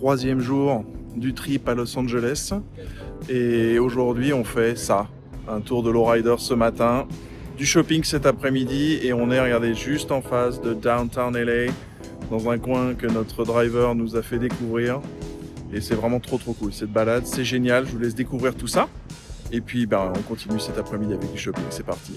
troisième jour du trip à Los Angeles et aujourd'hui on fait ça, un tour de lowrider ce matin, du shopping cet après-midi et on est, regardez, juste en face de Downtown LA, dans un coin que notre driver nous a fait découvrir et c'est vraiment trop cool cette balade, c'est génial, je vous laisse découvrir tout ça et puis on continue cet après-midi avec du shopping, c'est parti.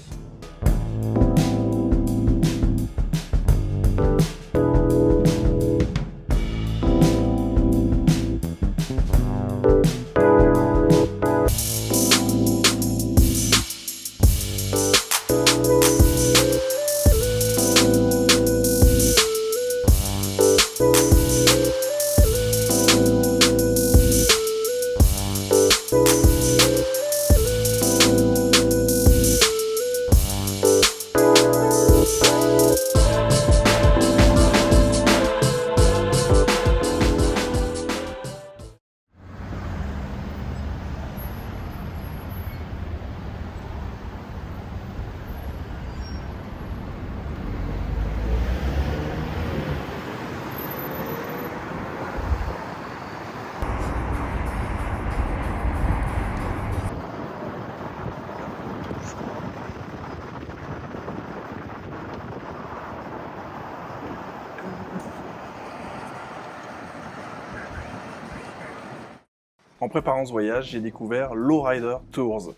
En préparant ce voyage, j'ai découvert Lowrider Tours.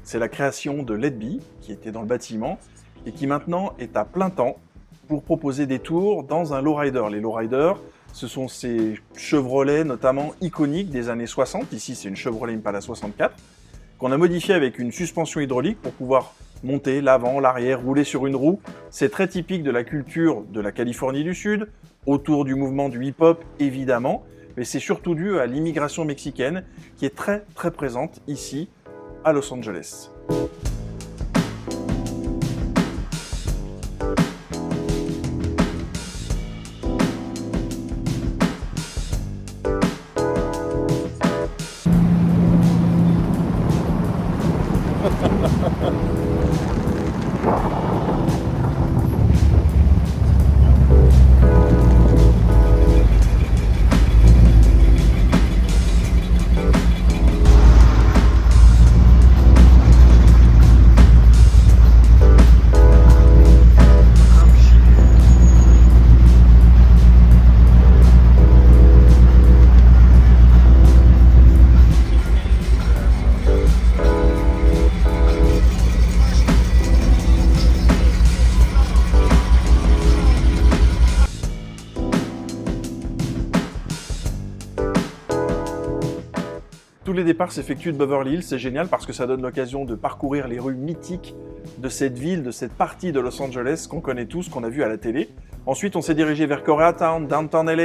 C'est la création de Letby, qui était dans le bâtiment, et qui maintenant est à plein temps pour proposer des tours dans un lowrider. Les lowriders, ce sont ces Chevrolet notamment iconiques des années 60. Ici, c'est une Chevrolet Impala 64, qu'on a modifié avec une suspension hydraulique pour pouvoir monter l'avant, l'arrière, rouler sur une roue. C'est très typique de la culture de la Californie du Sud, autour du mouvement du hip-hop évidemment, mais c'est surtout dû à l'immigration mexicaine qui est très présente ici à Los Angeles. Tous les départs s'effectuent de Beverly Hills, c'est génial parce que ça donne l'occasion de parcourir les rues mythiques de cette ville, de cette partie de Los Angeles qu'on connaît tous, qu'on a vu à la télé. Ensuite, on s'est dirigé vers Koreatown, Downtown LA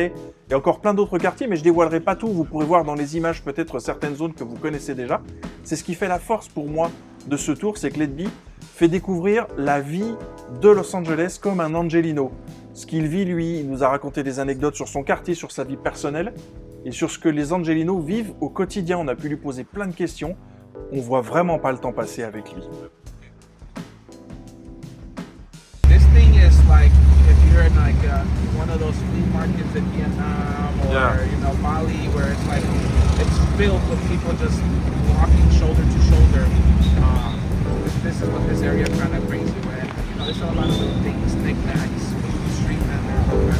et encore plein d'autres quartiers, mais je dévoilerai pas tout. Vous pourrez voir dans les images peut-être certaines zones que vous connaissez déjà. C'est ce qui fait la force pour moi de ce tour, c'est que Letby fait découvrir la vie de Los Angeles comme un Angelino. Ce qu'il vit, lui, il nous a raconté des anecdotes sur son quartier, sur sa vie personnelle et sur ce que les Angelinos vivent au quotidien. On a pu lui poser plein de questions. On voit vraiment pas le temps passer avec lui. This thing is like if you're in like one of those flea markets in Vietnam or you know Bali, where it's like it's filled with people just walking shoulder to shoulder. This is what this area kind of brings you in. You know, there's a lot of little things, knickknacks, street vendors.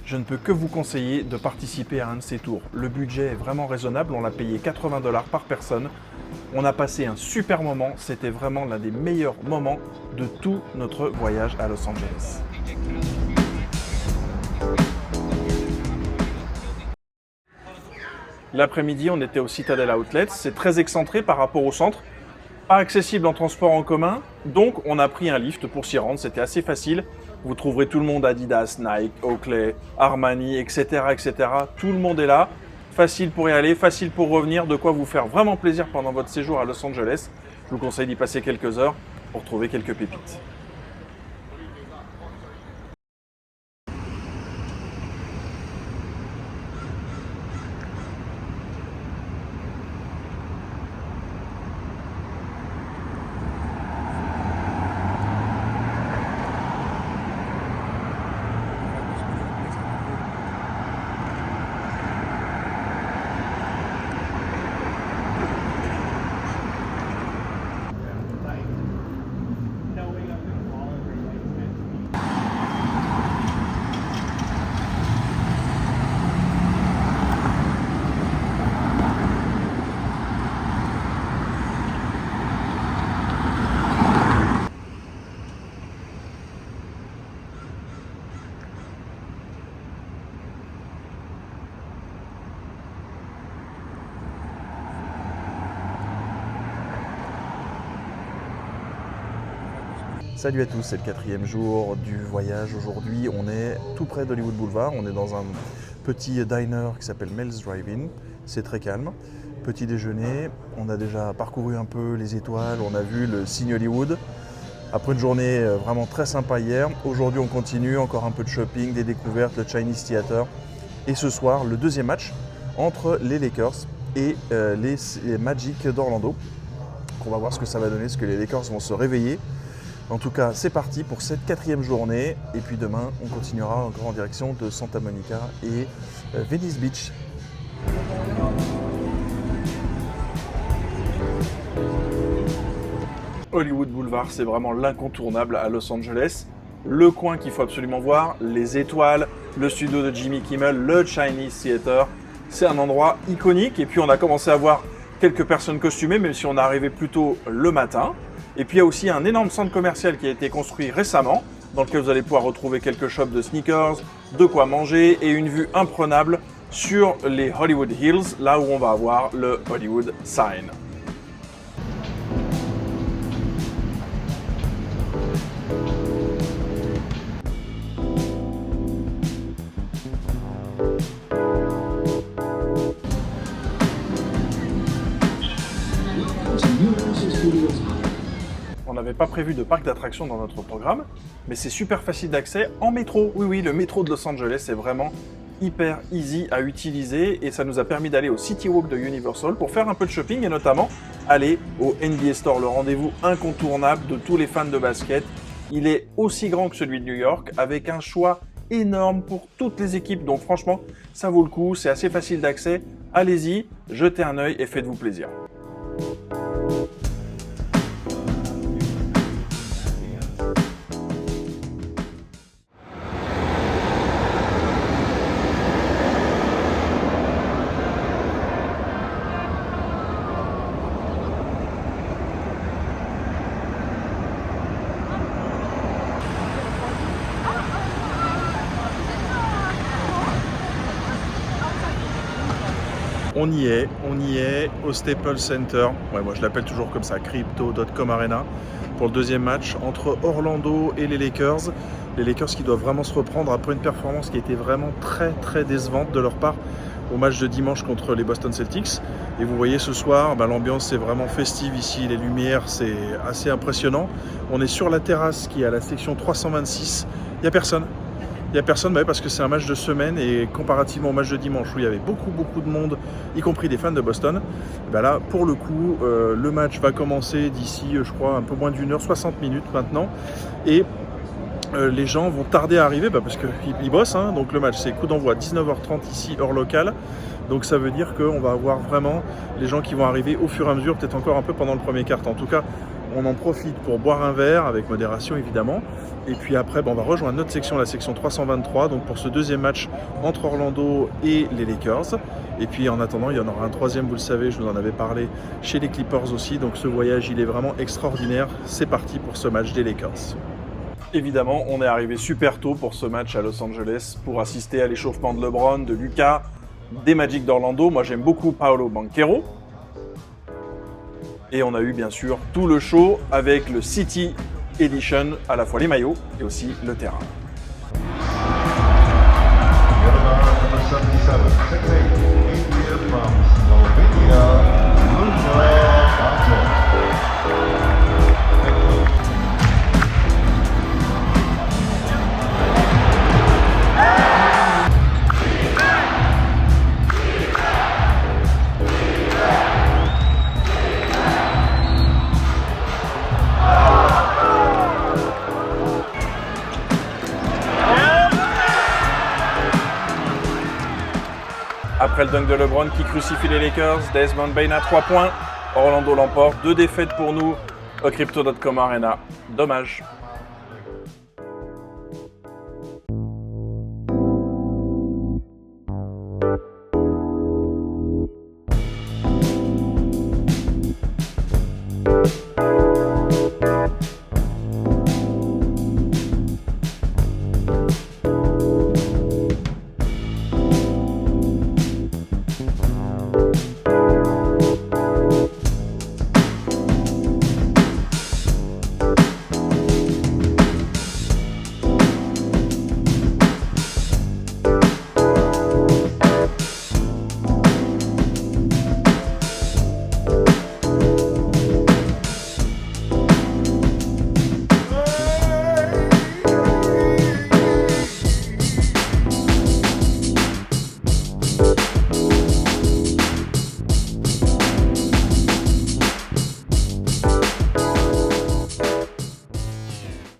Je ne peux que vous conseiller de participer à un de ces tours. Le budget est vraiment raisonnable, on l'a payé 80 $ par personne. On a passé un super moment, c'était vraiment l'un des meilleurs moments de tout notre voyage à Los Angeles. L'après-midi, on était au Citadel Outlet, c'est très excentré par rapport au centre. Pas accessible en transport en commun, donc on a pris un lift pour s'y rendre, c'était assez facile. Vous trouverez tout le monde, Adidas, Nike, Oakley, Armani, etc., etc. Tout le monde est là, facile pour y aller, facile pour revenir, de quoi vous faire vraiment plaisir pendant votre séjour à Los Angeles. Je vous conseille d'y passer quelques heures pour trouver quelques pépites. Salut à tous, c'est le 4e jour du voyage. Aujourd'hui, on est tout près d'Hollywood Boulevard. On est dans un petit diner qui s'appelle Mel's Drive-In. C'est très calme. Petit déjeuner, on a déjà parcouru un peu les étoiles, on a vu le signe Hollywood. Après une journée vraiment très sympa hier, aujourd'hui on continue, encore un peu de shopping, des découvertes, le Chinese Theater. Et ce soir, le deuxième match entre les Lakers et les Magic d'Orlando. On va voir ce que ça va donner, est-ce que les Lakers vont se réveiller. En tout cas, c'est parti pour cette 4e journée. Et puis demain, on continuera encore en direction de Santa Monica et Venice Beach. Hollywood Boulevard, c'est vraiment l'incontournable à Los Angeles. Le coin qu'il faut absolument voir, les étoiles, le studio de Jimmy Kimmel, le Chinese Theater. C'est un endroit iconique. Et puis on a commencé à voir quelques personnes costumées, même si on est arrivé plus tôt le matin. Et puis il y a aussi un énorme centre commercial qui a été construit récemment, dans lequel vous allez pouvoir retrouver quelques shops de sneakers, de quoi manger et une vue imprenable sur les Hollywood Hills, là où on va avoir le Hollywood Sign. On n'avait pas prévu de parc d'attractions dans notre programme, mais c'est super facile d'accès en métro. Oui, oui, le métro de Los Angeles est vraiment hyper easy à utiliser et ça nous a permis d'aller au City Walk de Universal pour faire un peu de shopping et notamment aller au NBA Store, le rendez-vous incontournable de tous les fans de basket. Il est aussi grand que celui de New York avec un choix énorme pour toutes les équipes. Donc franchement, ça vaut le coup, c'est assez facile d'accès. Allez-y, jetez un œil et faites-vous plaisir. On y est au Staples Center. Ouais, moi je l'appelle toujours comme ça, Crypto.com Arena, pour le deuxième match entre Orlando et les Lakers. Les Lakers qui doivent vraiment se reprendre après une performance qui a été vraiment très décevante de leur part au match de dimanche contre les Boston Celtics. Et vous voyez ce soir, l'ambiance est vraiment festive ici, les lumières, c'est assez impressionnant. On est sur la terrasse qui est à la section 326, il n'y a personne. Il n'y a personne parce que c'est un match de semaine et comparativement au match de dimanche où il y avait beaucoup de monde, y compris des fans de Boston, là pour le coup le match va commencer d'ici je crois un peu moins d'1 heure, 60 minutes maintenant et les gens vont tarder à arriver parce qu'ils bossent, donc le match c'est coup d'envoi 19h30 ici heure locale, donc ça veut dire qu'on va avoir vraiment les gens qui vont arriver au fur et à mesure, peut-être encore un peu pendant le premier quart-temps. En tout cas on en profite pour boire un verre avec modération évidemment. Et puis après, on va rejoindre notre section, la section 323, donc pour ce deuxième match entre Orlando et les Lakers. Et puis en attendant, il y en aura un troisième, vous le savez, je vous en avais parlé, chez les Clippers aussi. Donc ce voyage, il est vraiment extraordinaire. C'est parti pour ce match des Lakers. Évidemment, on est arrivé super tôt pour ce match à Los Angeles pour assister à l'échauffement de LeBron, de Luka, des Magic d'Orlando. Moi, j'aime beaucoup Paolo Banchero. Et on a eu bien sûr tout le show avec le City Edition, à la fois les maillots et aussi le terrain. Après le dunk de LeBron qui crucifie les Lakers, Desmond Bane à 3 points. Orlando l'emporte. 2 défaites pour nous au Crypto.com Arena. Dommage.